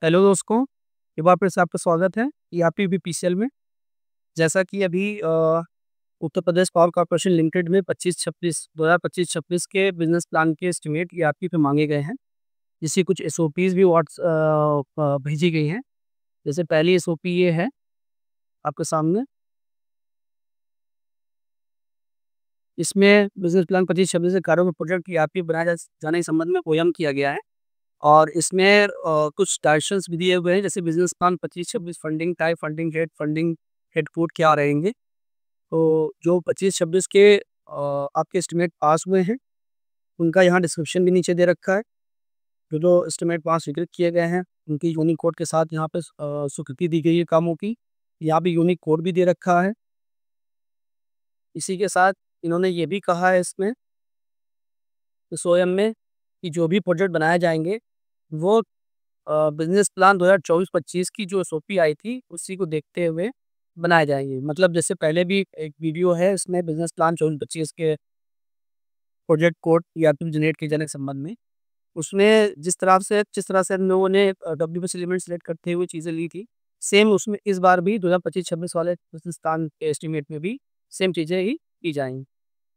Hello दोस्तों, एक बार फिर से आपका स्वागत है ईआरपी बीपीसीएल में। जैसा कि अभी Uttar Pradesh power corporation limited में 2025-26 के बिजनेस प्लान के एस्टिमेट ईआरपी पे मांगे गए हैं, जिसकी कुछ एसओपीज़ भी भेजी गई हैं। जैसे पहली एसओपी ये है आपके सामने। इसमें बिजनेस प्लान 25-26 के कार्यों में प्रोजेक्ट ईआरपी बनाए जाने के संबंध में ओएम किया गया है। और इसमें कुछ डायरेक्शंस भी दिए हुए हैं, जैसे business plan 25-26 funding type, funding head code क्या रहेंगे। तो जो 25-26 के आपके एस्टिमेट पास हुए हैं, उनका यहाँ डिस्क्रिप्शन भी नीचे दे रखा है। जो जो एस्टिमेट पास स्वीकृत किए गए हैं, उनकी यूनिक कोड के साथ यहाँ पे स्वीकृति दी गई है कामों की। यहाँ भी यूनिक कोड भी दे रखा है। इसी के साथ इन्होंने ये भी कहा है इसमें इस ओएम में कि जो भी प्रोजेक्ट बनाए जाएंगे वो बिजनेस प्लान 2024-25 की जो एसओपी आई थी उसी को देखते हुए बनाए जाएंगे। मतलब जैसे पहले भी एक वीडियो है, इसमें बिजनेस प्लान 24-25 के प्रोजेक्ट कोड या फिर जनरेट किए जाने के संबंध में, उसमें जिस तरह से हम लोगों ने डब्ल्यूपीसी एलिमेंट सेलेक्ट करते हुए चीज़ें ली थी, सेम उसमें इस बार भी 2025-26 वाले बिजनेस प्लान के एस्टिमेट में भी सेम चीज़ें ही की जाएंगी।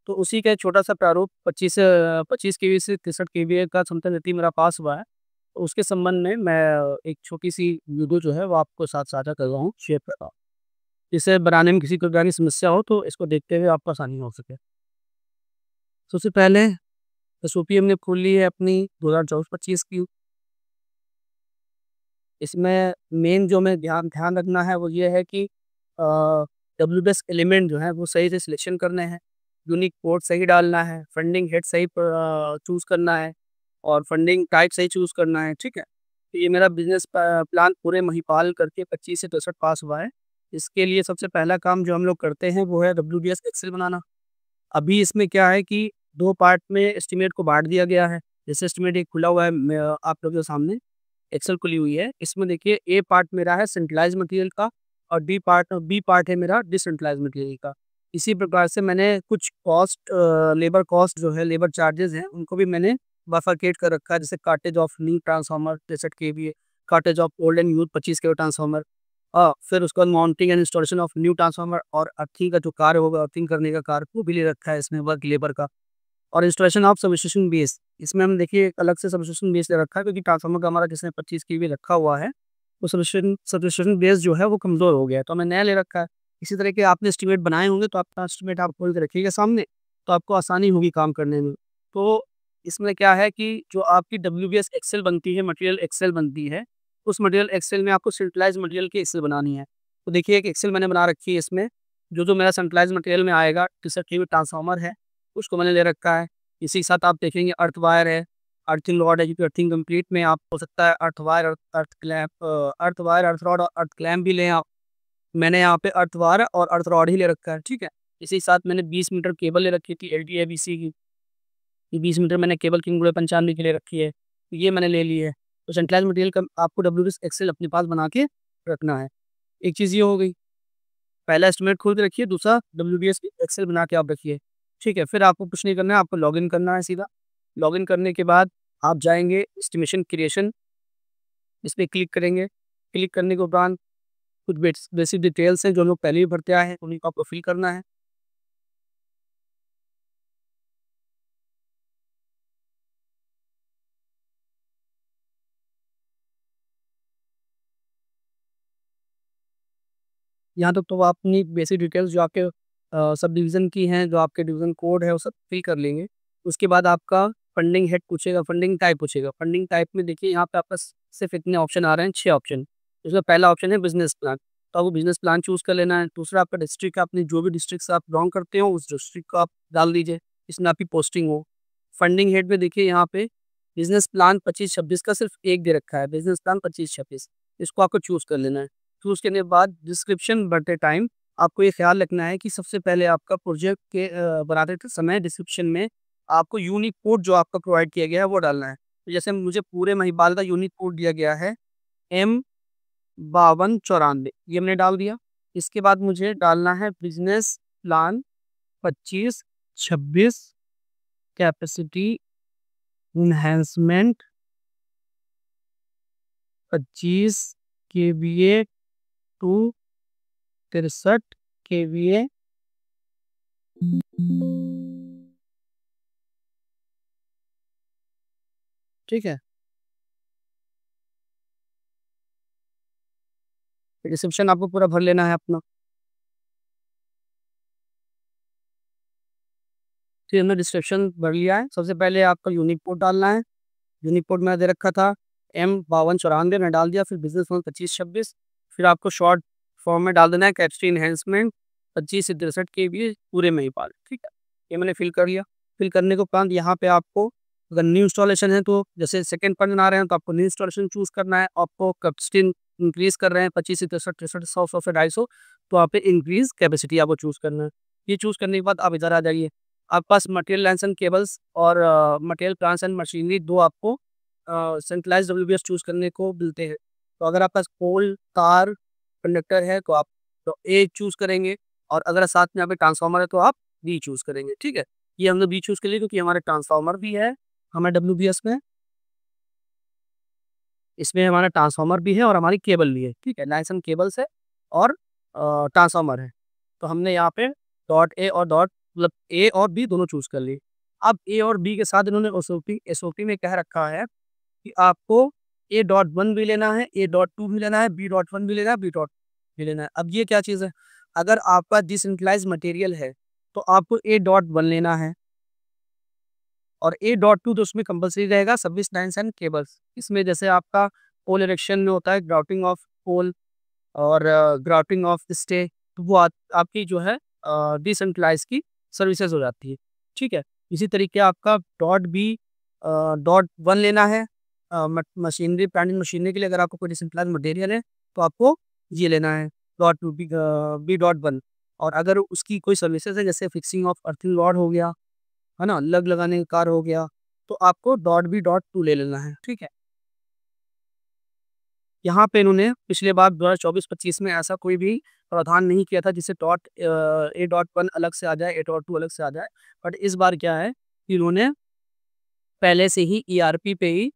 तो उसी का एक छोटा-सा प्रारूप 25 केवी से 63 केवीए का क्षमता नीति मेरा पास हुआ है। तो उसके संबंध में मैं एक छोटी-सी वीडियो जो है वो आपको साथ साझा कर रहा हूँ, शेयर कर रहा हूँ। इसे बनाने में किसी प्रकार की समस्या हो तो इसको देखते हुए आपको आसानी हो सके। सबसे पहले एसओपी हमने खोल ली है अपनी 2024-25 की। इसमें मेन जो हमें ध्यान ध्यान रखना है वो ये है कि डब्ल्यूबीएस एलिमेंट जो है वो सही से सिलेक्शन करने हैं, यूनिक कोड सही डालना है, फंडिंग हेड सही चूज़ करना है और फंडिंग टाइप सही चूज़ करना है, ठीक है। तो ये मेरा बिजनेस प्लान पूरे महिपाल करके 25 से 63 पास हुआ है। इसके लिए सबसे पहला काम जो हम लोग करते हैं वो है डब्ल्यूबीएस एक्सेल बनाना। अभी इसमें क्या है कि 2 पार्ट में एस्टिमेट को बाँट दिया गया है। जैसे एस्टिमेट एक खुला हुआ है आप लोगों के सामने, एक्सेल खुली हुई है। इसमें देखिए ए पार्ट मेरा है सेंट्रलाइज़्ड मटेरियल का और बी पार्ट है मेरा डिसेंट्रलाइज़्ड मटेरियल का। इसी प्रकार से मैंने कुछ लेबर कॉस्ट जो है, लेबर चार्जेज़ हैं, उनको भी मैंने बाइफरकेट कर रखा है। जैसे cartage of new transformer 63 KVA, cartage of old and used 25 KV transformer. फिर उसके बाद mounting and installation of new transformer और अर्थिंग का जो कार्य होगा, अर्थिंग करने का कार्य वो भी ले रखा है इसमें वर्क लेबर का। और इंस्टॉलेशन ऑफ सबस्टेशन बेस, इसमें हम देखिए एक अलग से सबस्टेशन बेस ले रखा है, क्योंकि ट्रांसफार्मर का हमारा जिसने 25 केवी रखा हुआ है, वो सबस्टेशन बेस जो है वो कमज़ोर हो गया है, तो हमें नया ले रखा है। इसी तरह के आपने एस्टिमेट बनाए होंगे, तो आपका एस्टिमेट आप खोल के रखिएगा सामने, तो आपको आसानी होगी काम करने में। तो इसमें क्या है कि जो आपकी डब्ल्यूबीएस एक्सेल बनती है, मटेरियल एक्सेल बनती है, उस मटेरियल एक्सेल में आपको सेंट्रलाइज़्ड मटेरियल की एक्सेल बनानी है। तो देखिए एक एक्सेल मैंने बना रखी है इसमें, जो मेरा सेंट्रलाइज़्ड मटेरियल में आएगा, 63 केवी ट्रांसफार्मर है, उसको मैंने ले रखा है। इसी के साथ आप देखेंगे अर्थ वायर है, अर्थिंग रॉड है, क्योंकि अर्थिंग कंप्लीट में आप हो सकता है अर्थ वायर, अर्थ रॉड और अर्थ क्लैंप भी लें आप। मैंने यहाँ पे अर्थ वायर और अर्थ रॉड ही ले रखा है, ठीक है। इसी के साथ मैंने 20 मीटर केबल ले रखी थी एलटी-एबीसी की। ये 20 मीटर मैंने केबल किंग 95 की ले रखी है, तो ये मैंने ले ली है। तो सेंट्रलाइज़ मटेरियल का आपको डब्ल्यूबीएस एक्सेल अपने पास बना के रखना है। एक चीज़ ये हो गई, पहला एस्टिमेट खोल के रखिए, दूसरा डब्ल्यूबीएस एक्सेल बना के आप रखिए, ठीक है। फिर आपको कुछ नहीं करना है, आपको लॉगिन करना है सीधा। लॉगिन करने के बाद आप जाएँगे एस्टिमेशन क्रिएशन, इस पे क्लिक करेंगे। क्लिक करने के उपरांत कुछ बेसिक डिटेल्स हैं जो लोग पहले ही भरते आए हैं, उन्हीं को आपको फिल करना है। यहाँ तक तो वो अपनी बेसिक डिटेल्स जो आपके सब डिवीज़न की हैं, जो आपके डिवीज़न कोड है, वो सब फिल कर लेंगे। उसके बाद आपका फंडिंग हेड पूछेगा, फंडिंग टाइप पूछेगा। फंडिंग टाइप में देखिए यहाँ पे आपका सिर्फ़ इतने ऑप्शन आ रहे हैं, 6 ऑप्शन। इसमें पहला ऑप्शन है बिज़नेस प्लान, तो आपको बिज़नेस प्लान चूज़ कर लेना है। दूसरा आपका डिस्ट्रिक्ट, आपने जो भी डिस्ट्रिक्ट से आप बिलॉन्ग करते हो, उस डिस्ट्रिक्ट को आप डाल दीजिए, जिसमें आपकी पोस्टिंग हो। फंडिंग हेड में देखिए यहाँ पे बिज़नेस प्लान 25-26 का सिर्फ़ एक दे रखा है, बिज़नेस प्लान 25-26, इसको आपको चूज़ कर लेना है। चूज़ करने के बाद डिस्क्रिप्शन भरते टाइम आपको ये ख़्याल रखना है कि सबसे पहले आपका प्रोजेक्ट के बनाते थे समय डिस्क्रिप्शन में आपको यूनिक कोड जो आपका प्रोवाइड किया गया है वो डालना है। तो जैसे मुझे पूरे महिपाल का यूनिक कोड दिया गया है M5294, ये मैंने डाल दिया। इसके बाद मुझे डालना है business plan 25-26 capacity enhancement 25 kVA to 63 kVA। ठीक है, डिस्क्रिप्शन आपको पूरा भर लेना है अपना। फिर हमने डिस्क्रिप्शन भर लिया है। सबसे पहले आपका यूनिक पोर्ट डालना है। यूनिक पोर्ट मैंने दे रखा था M5294, मैं डाल दिया। फिर बिजनेस फोन 2526। फिर आपको शॉर्ट फॉर्म में डाल देना है कैपेसिटी इन्हेंसमेंट 25 से 63 kVA पूरे में ही पाल। ठीक है, ये मैंने फिल कर लिया। फिल करने के उपरांत यहाँ पे आपको अगर न्यू इंस्टॉलेशन है तो जैसे सेकंड पर बना रहे हैं तो आपको न्यू इंस्टॉलेशन चूज करना है। आपको कैपेसिटी इंक्रीज कर रहे हैं 25 से 63, 63, 100, 100 से 250, तो आप पे इंक्रीज कैपेसिटी आपको चूज करना है। ये चूज करने के बाद आप इधर आ जाइए। आपके पास मटेरियल लाइन्स एंड केबल्स और मटेरियल प्लांट्स एंड मशीनरी दो आपको सेंट्रलाइज WBS चूज करने को मिलते हैं। तो अगर आपके पास पोल, तार, कंडक्टर है तो आप तो ए चूज करेंगे, और अगर साथ में यहाँ पे ट्रांसफार्मर है तो आप बी चूज करेंगे। ठीक है, ये हमने बी चूज कर लिया क्योंकि हमारे ट्रांसफार्मर भी है हमारे WBS में। इसमें हमारा ट्रांसफार्मर भी है और हमारी केबल भी है। ठीक है, लाइन्स एंड केबल्स है और ट्रांसफार्मर है। तो हमने यहाँ पे डॉट ए और डॉट मतलब ए और बी दोनों चूज कर लिए। अब ए और बी के साथ इन्होंने एसओपी में कह रखा है कि आपको A.1 भी लेना है, A.2 भी लेना है, B.1 भी लेना है, B.2 भी लेना है। अब ये क्या चीज़ है, अगर आपका डिसेंट्रलाइज मटेरियल है तो आपको A.1 लेना है, और A.2 तो उसमें कंपल्सरी रहेगा सर्विस लाइन्स एंड केबल्स। इसमें जैसे आपका पोल इरेक्शन में होता है ग्राउटिंग ऑफ पोल और ग्राउटिंग ऑफ स्टे, तो वो आपकी जो है डिसेंट्रलाइज की सर्विसेज हो जाती है। ठीक है, इसी तरीके आपका .1 लेना है मशीनरी प्लांट मशीनरी के लिए। अगर आपको कोई डिसेंट्रलाइज मटेरियल है तो आपको ये लेना है B.1। और अगर उसकी कोई सर्विसेज है जैसे फिक्सिंग ऑफ अर्थिंग रॉड हो गया, है ना, लग लगाने का कार्य हो गया, तो आपको .B.2 ले लेना है। ठीक है, यहाँ पे इन्होंने पिछले बार 2024-25 में ऐसा कोई भी प्रावधान नहीं किया था जिससे A.1 अलग से आ जाए, A.2 अलग से आ जाए। बट इस बार क्या है कि इन्होंने पहले से ही ERP पे ही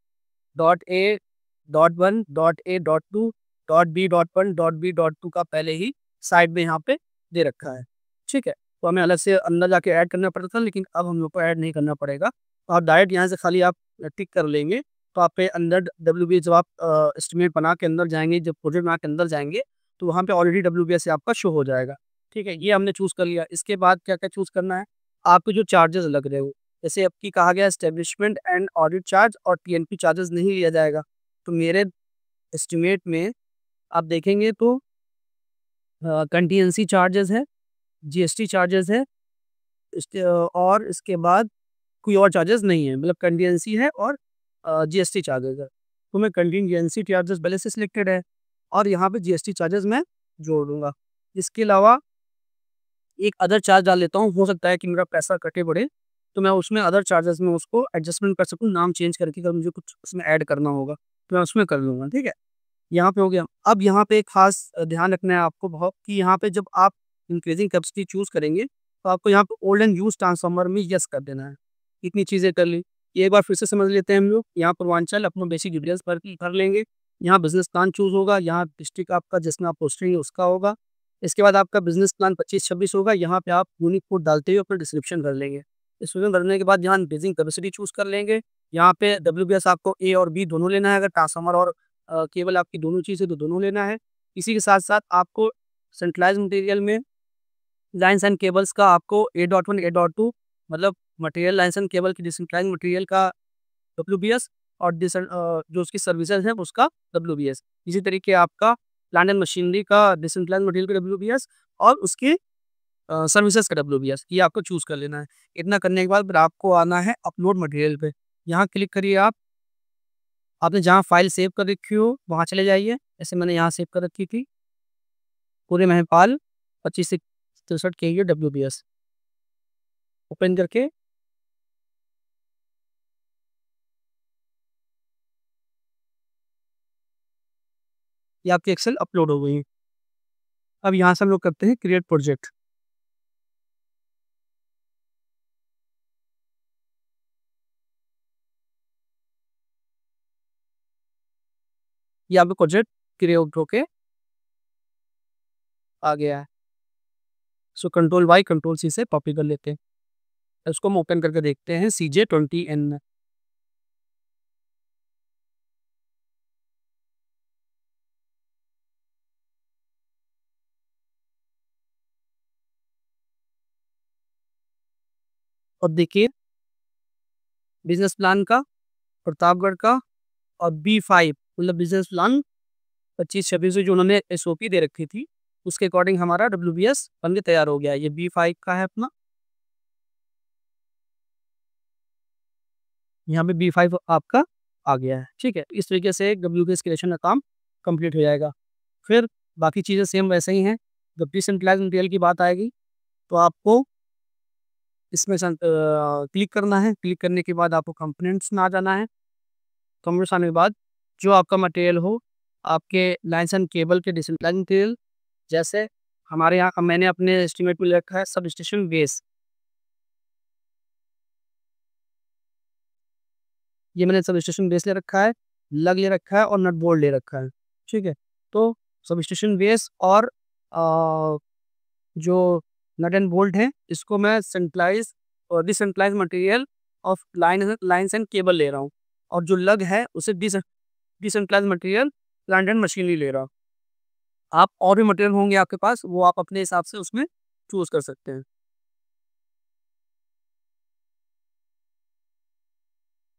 .A.1, .A.2, .B.1, .B.2 का पहले ही साइड में यहाँ पे दे रखा है। ठीक है, तो हमें अलग से अंदर जाके ऐड करना पड़ता था, लेकिन अब हम लोग को ऐड नहीं करना पड़ेगा। तो आप डायरेक्ट यहाँ से खाली आप टिक कर लेंगे, तो आप पे अंदर WBS जब आप एस्टिमेट बना के अंदर जाएंगे, जब प्रोजेक्ट बना के अंदर जाएंगे तो वहाँ पे ऑलरेडी WBS आपका शो हो जाएगा। ठीक है, ये हमने चूज़ कर लिया। इसके बाद क्या क्या चूज़ करना है, आपको जो चार्जेस लग रहे हो, जैसे अब की कहा गया एस्टेब्लिशमेंट एंड ऑडिट चार्ज और TNP चार्जेस नहीं लिया जाएगा। तो मेरे एस्टिमेट में आप देखेंगे तो कंटीजेंसी चार्जेस है, GST चार्जेस है, और इसके बाद कोई और चार्जेस नहीं है, मतलब कंटीजेंसी है और GST चार्जेस है। तो मैं कंटीजेंसी चार्जेस पहले से सिलेक्टेड है और यहाँ पे GST चार्जेस मैं जोड़ दूंगा। इसके अलावा एक अदर चार्ज डाल लेता हूँ, हो सकता है कि मेरा पैसा कटे बढ़े, तो मैं उसमें अदर चार्जेस में उसको एडजस्टमेंट कर सकूँ, नाम चेंज करके अगर मुझे कुछ उसमें ऐड करना होगा तो मैं उसमें कर लूँगा। ठीक है, यहाँ पे हो गया। अब यहाँ पे खास ध्यान रखना है आपको बहुत कि यहाँ पे जब आप इंक्रीजिंग कैपेसिटी चूज करेंगे तो आपको यहाँ पे ओल्ड एंड यूज ट्रांसफार्मर में यस कर देना है। इतनी चीज़ें कर ली, ये एक बार फिर से समझ लेते हैं हम लोग। यहाँ पूर्वांचल अपना बेसिक डिटेल्स भर लेंगे। यहाँ बिजनेस प्लान चूज होगा, यहाँ डिस्ट्रिक्ट आपका जिसमें आप पोस्टिंग है उसका होगा। इसके बाद आपका बिजनेस प्लान 25-26 होगा। यहाँ पे आप यूनिक कोड डालते हुए अपना डिस्क्रिप्शन भर लेंगे। डिस्क्रिप्शन भरने के बाद यहाँ इंक्रीजिंग कैपेसिटी चूज कर लेंगे। यहाँ पे WBS आपको A और B दोनों लेना है, अगर ट्रांसफार्मर और केवल आपकी दोनों चीज़ें तो दोनों लेना है। इसी के साथ-साथ आपको सेंट्रलाइज़्ड मटेरियल में लाइन्स एंड केबल्स का आपको A.1, A.2 मतलब मटेरियल लाइन्स एंड केबल की डिसेंट्रलाइज़्ड मटेरियल का WBS और जो उसकी सर्विसेज है उसका WBS। इसी तरीके आपका प्लांट एंड मशीनरी का डिसेंट्रलाइज़्ड मटेरियल का WBS और उसकी सर्विसेज का WBS, ये आपको चूज़ कर लेना है। इतना करने के बाद फिर आपको आना है अपलोड मटेरियल पे। यहाँ क्लिक करिए आप। आपने जहाँ फाइल सेव कर रखी हो वहाँ चले जाइए। जैसे मैंने यहाँ सेव कर रखी थी पूरे महिपाल 25 से 63 kVA WBS। ओपन करके ये आपकी एक्सेल अपलोड हो गई है। अब यहाँ से हम लोग करते हैं क्रिएट प्रोजेक्ट। यहाँ पे प्रोजेक्ट क्रिएट होके आ गया है। So control Y control C से कॉपी कर लेते हैं। इसको हम ओपन करके देखते हैं CJ20N में। और देखिए बिजनेस प्लान का प्रतापगढ़ का और B5 मतलब बिजनेस प्लान 25-26 जो उन्होंने SOP दे रखी थी उसके अकॉर्डिंग हमारा WBS बन के तैयार हो गया है। ये B5 का है अपना, यहाँ पे B5 आपका आ गया है। ठीक है, इस तरीके से WBS क्रिएशन का काम कंप्लीट हो जाएगा। फिर बाकी चीज़ें सेम वैसे ही हैं। जब डिसेंट्रलाइज मटेरियल की बात आएगी तो आपको इसमें क्लिक करना है। क्लिक करने के बाद आपको कंपोनेंट्स में आ जाना है। कंपोनेंट्स आने के बाद जो आपका मटेरियल हो, आपके लाइन्स एंड केबल के डिसेंट्रलाइज मटेरियल, जैसे हमारे यहाँ मैंने अपने एस्टीमेट में ले रखा है सब स्टेशन बेस, ये मैंने सब स्टेशन बेस ले रखा है, लग ले रखा है और नट बोल्ट ले रखा है। ठीक है, तो सब स्टेशन बेस और जो नट एंड बोल्ट है इसको मैं सेंट्रलाइज और decentralise material of lines and cable ले रहा हूँ, और जो लग है उसे decentralise material plant and machinery ले रहा हूँ। आप और भी मटेरियल होंगे आपके पास, वो आप अपने हिसाब से उसमें चूज कर सकते हैं।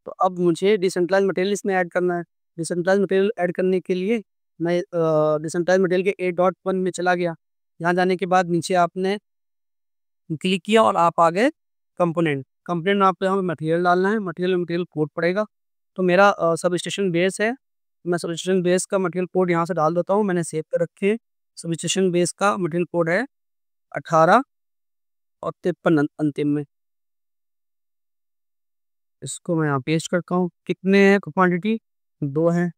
तो अब मुझे डिसेंट्रलाइज मटेरियल इसमें ऐड करना है। डिसेंट्रलाइज मटेरियल ऐड करने के लिए मैं डिसेंट्रलाइज मटेरियल के 8.1 में चला गया। यहाँ जाने के बाद नीचे आपने क्लिक किया और आप आ गए कंपोनेंट। कंपोनेंट में आपको यहाँ पे मटेरियल डालना है, मटेरियल कोड पड़ेगा। तो मेरा सब स्टेशन बेस है, मैं सब स्टेशन बेस का मटेरियल कोड यहाँ से डाल देता हूँ। मैंने सेव कर रखे हैं। सब स्टेशन बेस का मटेरियल कोड है 18 और 53 अंतिम में। इसको मैं यहाँ पेस्ट करता हूँ। कितने हैं क्वांटिटी? 2 हैं।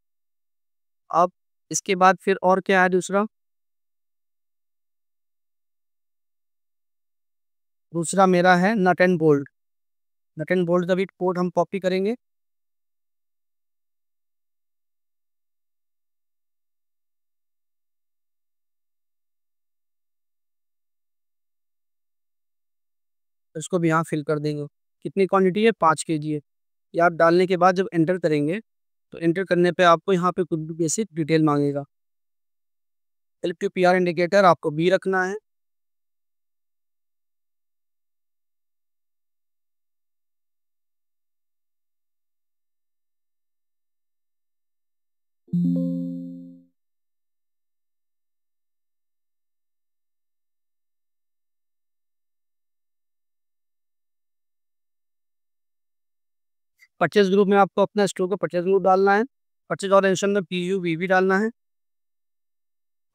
अब इसके बाद फिर और क्या है दूसरा? दूसरा मेरा है nut and bolt. Nut and bolt का भी कोड हम कॉपी करेंगे। इसको भी यहाँ फिल कर देंगे। कितनी क्वांटिटी है? 5 kg है। ये आप डालने के बाद जब एंटर करेंगे तो एंटर करने पे आपको यहाँ पे कुछ भी बेसिक डिटेल मांगेगा। LQPR इंडिकेटर आपको बी रखना है। परचेज ग्रुप में आपको अपना स्टोर का परचेज ग्रुप डालना है। परचेज ऑर्गेनाइजेशन में PUVV डालना है,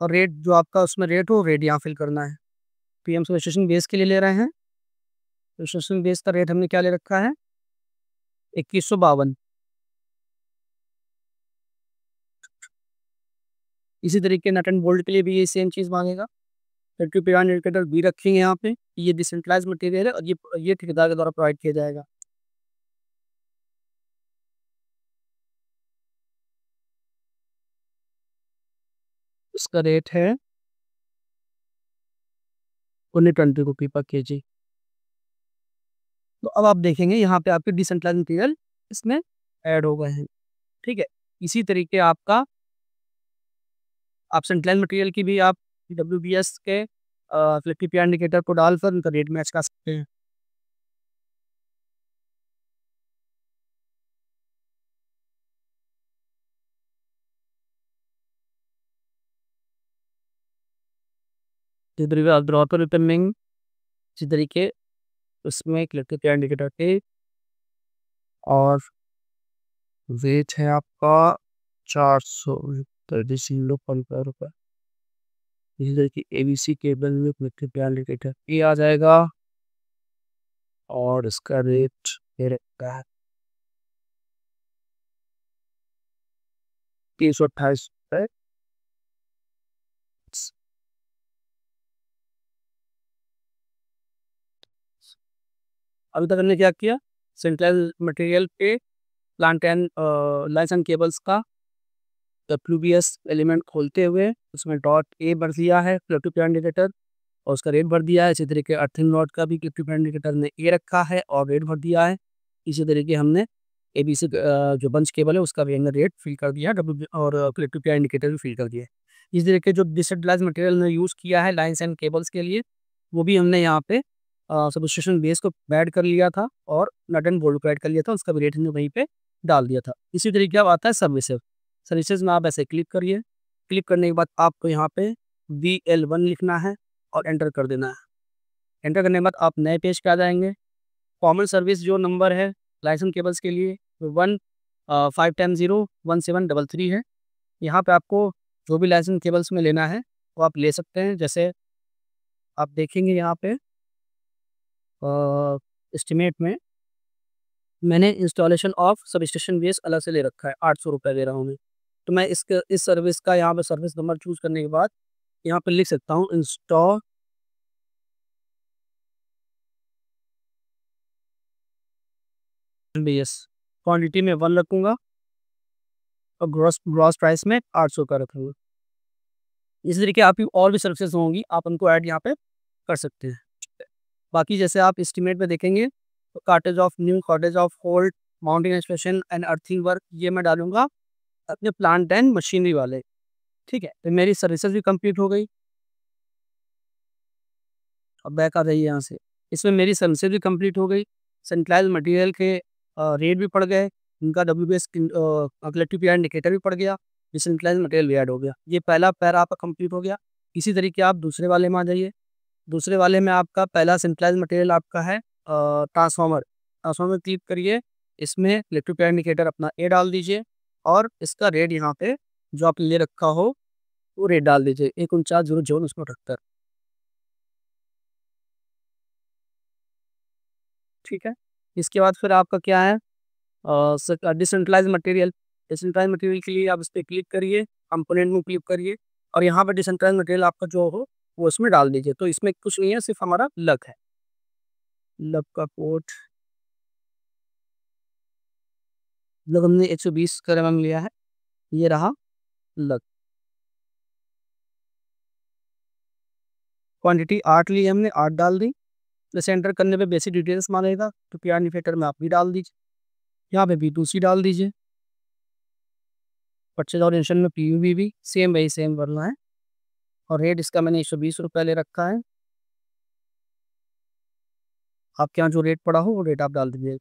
और रेट जो आपका उसमें रेट हो, रेट यहाँ फिल करना है। PM रजिस्ट्रेशन बेस के लिए ले रहे हैं। रजिस्ट्रेशन बेस का रेट हमने क्या ले रखा है? 2152। इसी तरीके नट एंड बोल्ट के लिए भी ये सेम चीज़ मांगेगा। LQPR इंडिकेटर बी रखेंगे यहाँ पे। ये डिसेंट्रलाइज मटेरियल है और ये ठेकेदार के द्वारा प्रोवाइड किया जाएगा। इसका रेट है 1920 रुपये पर kg। तो अब आप देखेंगे यहाँ पे आपके डिसेंट्रलाइज मटेरियल इसमें ऐड हो गए हैं। ठीक है, इसी तरीके आपका आप सेंट्रलाइज मटेरियल की भी आप WBS के LQPR इंडिकेटर को डालकर उनका रेट मैच कर सकते हैं। इसी तरीके आप ड्रॉ पर रिटर्निंग, इसी तरीके उसमें एक LQPR इंडिकेटर थे, और वेट है आपका 435 रुपये। इसी तरह की ABC केबल में LQPR इंडिकेटर ये आ जाएगा, और इसका रेट ये रहता है 328 रुपये। अभी तक हमने क्या किया? सेंट्रल मटेरियल पे plant and lines and cables का WBS एलिमेंट खोलते हुए उसमें डॉट ए भर दिया है इलेक्ट्रिक इंडिकेटर और उसका रेट भर दिया है। इसी तरीके अर्थिंग रॉड का भी इलेक्ट्रिक इंडिकेटर ने ए रखा है और रेट भर दिया है। इसी तरीके हमने ABC जो बंच केबल है उसका भी हमने रेट फिल कर दिया डब्ल्यू और इलेक्ट्रिक इंडिकेटर भी फिल कर दिया है। इस तरीके जो डिसेंट्रलाइज मटेरियल ने यूज़ किया है लाइन्स एंड केबल्स के लिए वो भी हमने यहाँ पे सबस्टेशन बेस को ऐड कर लिया था और नट एंड बोल्ट को ऐड कर लिया था, उसका भी रेट हमने वहीं पे डाल दिया था। इसी तरीके अब आता है सर्विसेज। सर्विसेज में आप ऐसे क्लिक करिए। क्लिक करने के बाद आपको यहाँ पे VL1 लिखना है और एंटर कर देना है। एंटर करने के बाद आप नए पेज पे आ जाएंगे। कॉमन सर्विस जो नंबर है लाइसेंस केबल्स के लिए 15101733 है। यहाँ पे आपको जो भी लाइसेंस केबल्स में लेना है वो आप ले सकते हैं। जैसे आप देखेंगे यहाँ पे एस्टिमेट में मैंने installation of sub station base अलग से ले रखा है, 800 रुपये दे रहा हूँ मैं। तो मैं इस सर्विस का यहाँ पे सर्विस नंबर चूज करने के बाद यहाँ पे लिख सकता हूँ इंस्टॉल बेस। क्वांटिटी में 1 रखूँगा और ग्रॉस ग्रॉस प्राइस में 800 का रखूँगा। इस तरीके आपकी और भी सर्विसेज होंगी, आप उनको ऐड यहाँ पे कर सकते हैं। बाकी जैसे आप एस्टिमेट में देखेंगे तो cottage of new, cottage of hold, mounting expression and earthing work ये मैं डालूंगा अपने प्लांट एंड मशीनरी वाले। ठीक है, तो मेरी सर्विसेज भी कंप्लीट हो गई। अब बैक आ जाइए यहाँ से। इसमें मेरी सर्विसेज भी कंप्लीट हो गई। सेंट्रलाइज मटेरियल के रेट भी पड़ गए, उनका WBS कलेक्टिव इंडिकेटर भी पड़ गया, डिसेंट्रलाइज मटेरियल भी ऐड हो गया। ये पहला पैरा आपका कंप्लीट हो गया। इसी तरीके आप दूसरे वाले में आ जाइए। दूसरे वाले में आपका पहला सेंट्रलाइज मटेरियल आपका है ट्रांसफार्मर। ट्रांसफार्मर क्लिक करिए, इसमें इलेक्ट्रिक इंडिकेटर अपना ए डाल दीजिए और इसका रेट यहाँ पे जो आपने ले रखा हो वो रेट डाल दीजिए 49,074 ठीक है। इसके बाद फिर आपका क्या है डिसेंट्रलाइज मटेरियल। डिसेंट्रलाइज मटेरियल के लिए आप इस पर क्लिक करिए, कंपोनेंट में क्लिक करिए और यहाँ पर डिसेंट्रलाइज मटेरियल आपका जो हो वो इसमें डाल दीजिए। तो इसमें कुछ नहीं है, सिर्फ हमारा लग है। लग का पोर्ट लग हमने 120 का mm लिया है, ये रहा लग। क्वांटिटी 8 ली है हमने, 8 डाल दी। जैसे एंटर करने पे बेसिक डिटेल्स मांगेगा तो पी इंडिकेटर में आप भी डाल दीजिए, यहाँ पे B2C डाल दीजिए। परचेज ऑर्गेनाइजेशन में PUB भी सेम वही सेम भरना है और रेट इसका मैंने 120 रुपये ले रखा है। आपके यहाँ जो रेट पड़ा हो वो रेट आप डाल दीजिए।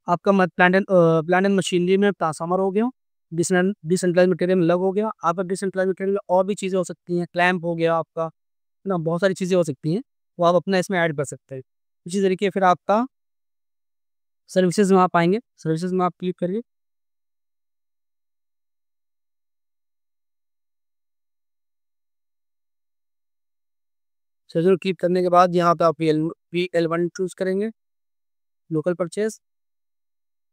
आपका प्लांट एंड मशीनरी में ट्रांसफार्मर हो गया, डिसेंट्रलाइज मटेरियल में लग हो गया। आपका डिसेंट्रलाइज मटेरियल में और भी चीज़ें हो सकती हैं, क्लैंप हो गया आपका, है ना, बहुत सारी चीज़ें हो सकती हैं, वो आप अपना इसमें ऐड कर सकते हैं। इसी तरीके फिर आपका सर्विसेज में आप आएंगे। सर्विसेज में आप क्लिक करिए। सर्विस क्लिक करने के बाद यहाँ पे आप VL1 चूज करेंगे, लोकल परचेज।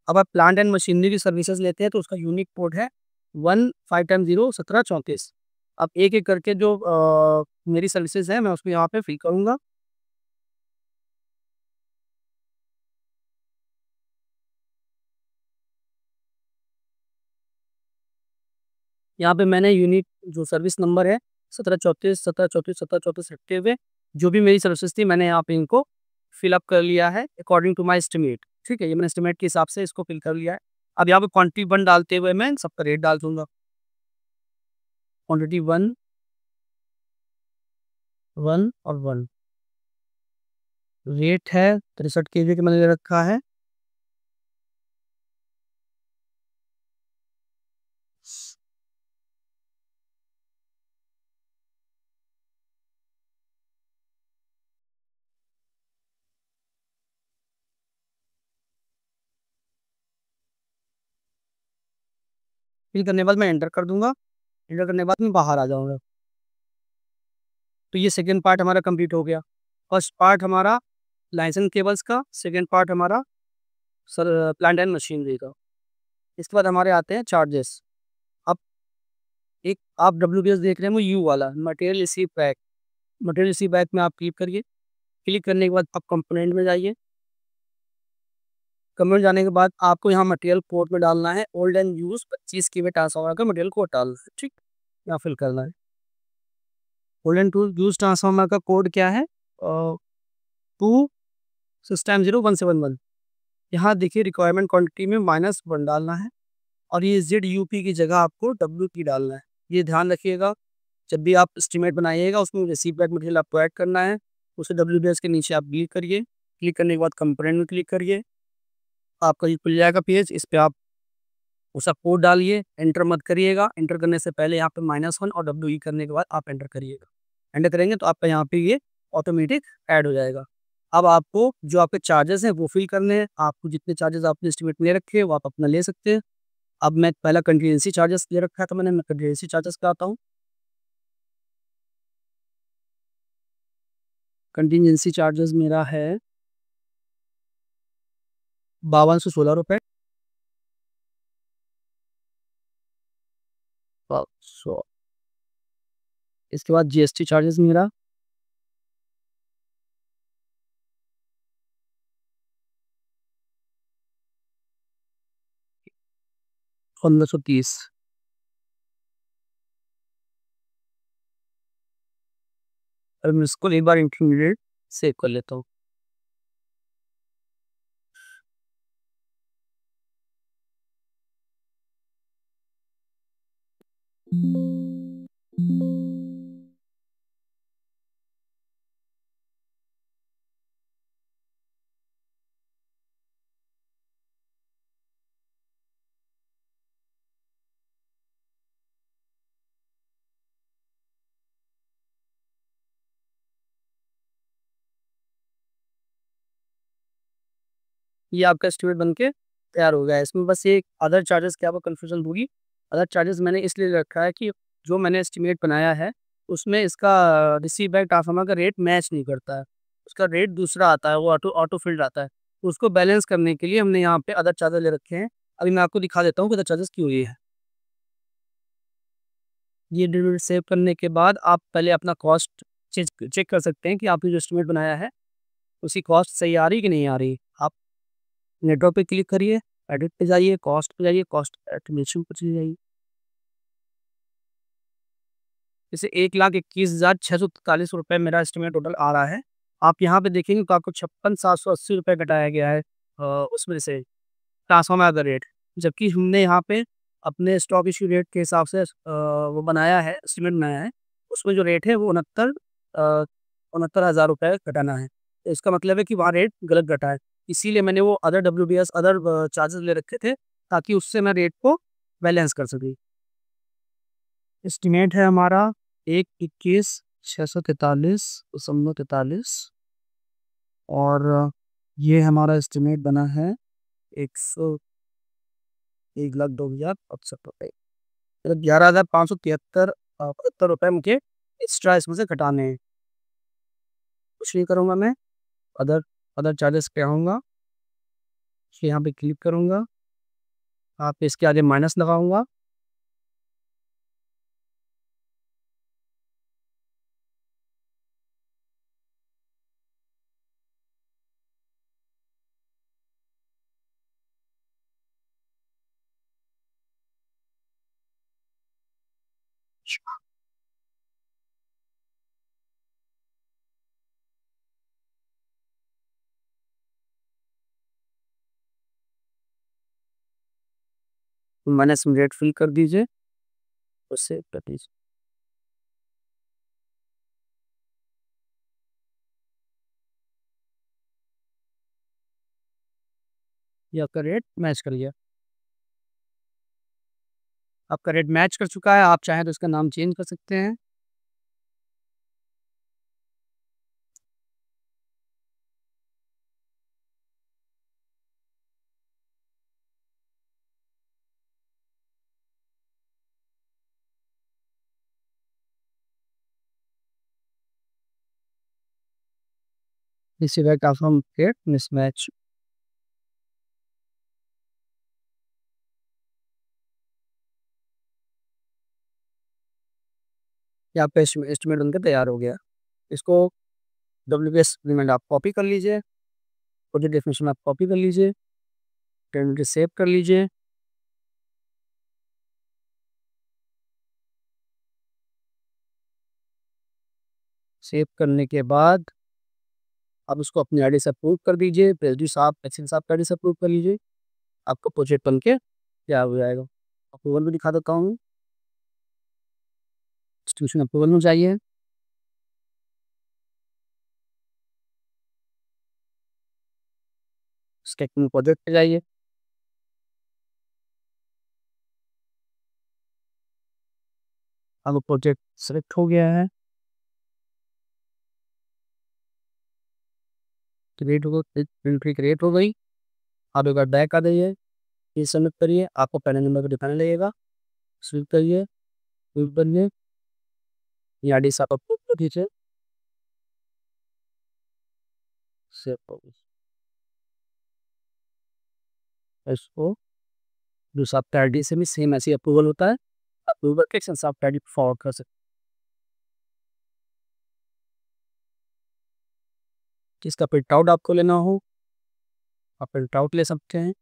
अब आप प्लांट एंड मशीनरी की सर्विसेज लेते हैं तो उसका यूनिक कोड है 15101734। अब एक एक करके जो मेरी सर्विसेज है मैं उसको यहाँ पे फिल करूँगा। यहाँ पे मैंने यूनिक जो सर्विस नंबर है 1734 रखते हुए जो भी मेरी सर्विसेज थी मैंने यहाँ पे इनको फिलअप कर लिया है अकॉर्डिंग टू माई एस्टिमेट। ठीक है, ये मैंने एस्टिमेट के हिसाब से इसको फिल कर लिया है। अब यहाँ पे क्वांटिटी 1 डालते हुए मैं सबका रेट डाल दूंगा। क्वांटिटी 1 1 और 1 रेट है 63 kg के मैंने ले रखा है। फिल करने के बाद मैं एंटर कर दूंगा। एंटर करने के बाद मैं बाहर आ जाऊंगा। तो ये सेकेंड पार्ट हमारा कंप्लीट हो गया। फर्स्ट पार्ट हमारा लाइसेंस केबल्स का, सेकेंड पार्ट हमारा सर प्लांट एंड मशीनरी का। इसके बाद हमारे आते हैं चार्जेस। अब एक आप WBS देख रहे हैं वो यू वाला material receive back. Material receive back में आप क्लिक करिए। क्लिक करने के बाद आप कंपोनेंट में जाइए। कन्वर्ट जाने के बाद आपको यहाँ मटेरियल कोड में डालना है old and use 25 kV transformer का मटेरियल कोड डालना है, ठीक, यहाँ फिल करना है। Old and to use transformer का कोड क्या है, 2 6 टाइम 0 1 7 1। यहाँ देखिए रिक्वायरमेंट क्वांटिटी में -1 डालना है और ये ZUP की जगह आपको WP डालना है। ये ध्यान रखिएगा, जब भी आप एस्टीमेट बनाइएगा उसमें रिसीव बैक मटेरियल आपको ऐड करना है, उसे WBS के नीचे आप क्लिक करिए। क्लिक करने के बाद कंपोनेंट में क्लिक करिए, आपका ये खुल जाएगा पेज। इस पे आप उसका कोड डालिए, एंटर मत करिएगा। एंटर करने से पहले यहाँ पे -1 और WE करने के बाद आप एंटर करिएगा। एंटर करेंगे तो आपका यहाँ पे ये ऑटोमेटिक ऐड हो जाएगा। अब आपको जो आपके चार्जेस हैं वो फिल करने हैं। आपको जितने चार्जेस आपने एस्टीमेट में ले रखे हैं वो आप अपना ले सकते हैं। अब मैं पहला कंटीजेंसी चार्जेस ले रखा है तो मैं कंटीजेंसी चार्जेस पे आता हूँ। कंटीजेंसी चार्जेस मेरा है 5216 रुपये। 100। इसके बाद GST चार्जेस मेरा 1530। अब मैं इसको एक बार इंटरमीडिएट सेव कर लेता हूँ। ये आपका एस्टीमेट बन के तैयार हो गया है। इसमें बस ये अदर चार्जेस की आपको कन्फ्यूजन होगी। अदर चार्जेस मैंने इसलिए रखा है कि जो मैंने एस्टीमेट बनाया है उसमें इसका रिसीव बैक ट्रांसफार्मर का रेट मैच नहीं करता है। उसका रेट दूसरा आता है, वो ऑटो ऑटो फिल्ड आता है। उसको बैलेंस करने के लिए हमने यहाँ पे अदर चार्जेस ले रखे हैं। अभी मैं आपको दिखा देता हूँ कि अदर चार्जेस क्यों ये है। ये डिटेल सेव करने के बाद आप पहले अपना कॉस्ट चेक चेक कर सकते हैं कि आपने जो एस्टीमेट बनाया है उसकी कॉस्ट सही आ रही कि नहीं आ रही। आप नेटवर्क पे क्लिक करिए, एडिट पे जाइए, कॉस्ट पे जाइए, कॉस्ट एस्टिमेशन पे चले जाइए। जैसे 1,21,643 रुपये मेरा एस्टिमेट टोटल आ रहा है। आप यहाँ पे देखेंगे तो आपको 56,780 रुपये घटाया गया है उसमें से ट्रांसफार्मर का रेट। जबकि हमने यहाँ पे अपने स्टॉक इश्यू रेट के हिसाब से वो बनाया है, एस्टिमेट बनाया है। उसमें जो रेट है वो 69,000 रुपये घटाना है। तो इसका मतलब है कि वहाँ रेट गलत घटा है। इसीलिए मैंने वो अदर WBS अदर चार्जेस ले रखे थे ताकि उससे मैं रेट को बैलेंस कर सकूँ। एस्टिमेट है हमारा 1,21,643.43 और ये हमारा एस्टिमेट बना है 1,02,075 रुपये। मतलब 11,573 रुपये मुझे एक्स्ट्रा इसमें से घटाने हैं। कुछ नहीं करूँगा मैं, अदर अदर चार्जेस पे आऊँगा, फिर यहाँ पे क्लिक करूँगा, आप इसके आगे माइनस लगाऊँगा। माइनस में रेट फिल कर दीजिए, उससे कर दीजिए। ये आपका रेट मैच कर लिया। आपका रेट मैच कर चुका है, आप चाहें तो इसका नाम चेंज कर सकते हैं। इसी वक्त आप हम रेट मिसमैच। ये आपका एस्टिमेट बनकर तैयार हो गया। इसको WBS एग्रीमेंट आप कॉपी कर लीजिए, प्रोजेक्ट डेफिनेशन आप कॉपी कर लीजिए, कैंडिडेट सेव कर लीजिए। सेव करने के बाद आप उसको अपनी आईडी से अप्रूव कर दीजिए। प्रेसिडेंट साहब, एक्शन साहब की आईडी से अप्रूव कर लीजिए। आपका प्रोजेक्ट बन के तैयार हो जाएगा। अप्रूवल भी दिखा देता हूँ। इंस्टीट्यूशन अप्रूवल में जाइए। स्टेटमेंट प्रोजेक्ट पे जाइए। अब प्रोजेक्ट सेलेक्ट हो गया है, क्रिएट हो गई, एंट्री क्रिएट हो गई। आप एक बार बैक आ जाइए, ये सबमिट करिए। आपको पैनल नंबर पर दिखाने लगेगा। स्विप करिए, स्विप करिए, यहाँ डी साहब अप्रूव कर दीजिए। सेव हो गई। इसको जो साहब का आईडी से भी सेम ऐसी अप्रूवल होता है। अप्रूवल के एक्शन साहब का आईडी फॉरवर्ड कर सकते हैं। जिसका प्रिंट आउट आपको लेना हो, आप प्रिंट आउट ले सकते हैं।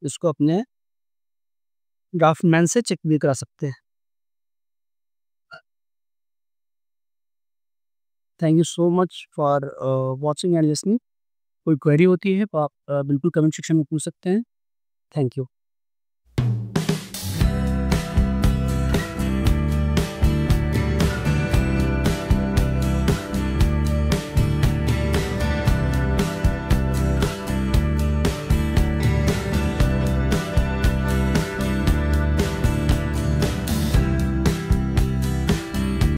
इसको अपने ड्राफ्टमैन से चेक भी करा सकते हैं। Thank you so much for watching and listening. कोई क्वेरी होती है तो आप बिल्कुल कमेंट सेक्शन में पूछ सकते हैं। Thank you.